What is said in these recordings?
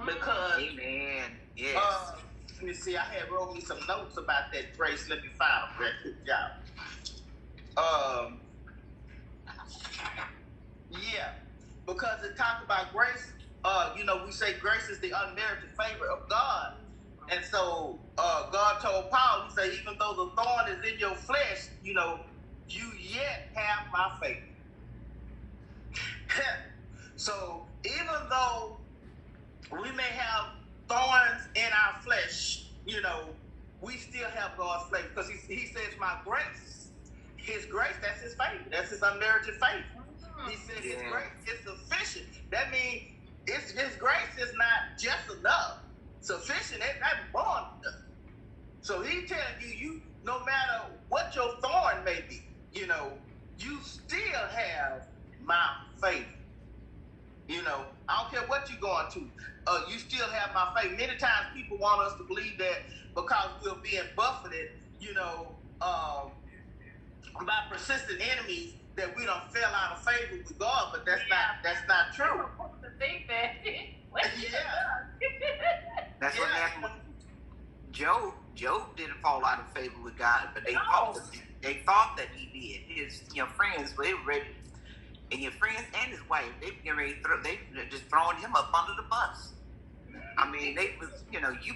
Because amen. Yes. Let me see. I had wrote me some notes about that grace. Let me find them. Good job. Yeah, because it talks about grace. We say grace is the unmerited favor of God, and so God told Paul, He said, even though the thorn is in your flesh, you yet have my favor. So even though we may have thorns in our flesh, we still have God's favor, because he says, my grace, His grace, that's His favor, that's His unmerited favor. He said His grace is sufficient. That means His grace is not just enough. Sufficient, that's more than enough. So He telling you, no matter what your thorn may be, you still have my favor. I don't care what you're going to. You still have my faith. Many times people want us to believe that because we're being buffeted, by persistent enemies, that we don't fell out of favor with God, but that's not true. You're supposed to think that. That's what happened. Job didn't fall out of favor with God, but they thought that he did. His friends, they were ready, and your friends and his wife, they just throwing him up under the bus. I mean, they was,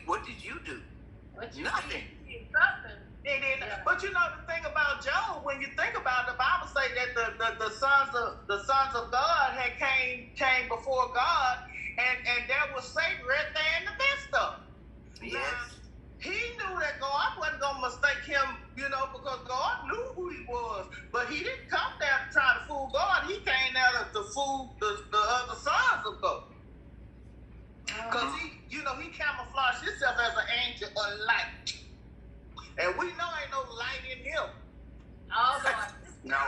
what did you do? Nothing. Nothing. But the thing about Job, when you think about it, the Bible say that the sons of God had came before God, and there was Satan right there in the midst of it. Yes. Now, he knew that God wasn't gonna mistake him, because God knew who he was. But he didn't come there to try to fool God. He came there to fool the other sons of God. Because he camouflaged himself as an angel of light. And we know ain't no light in him. Oh, Lord. No.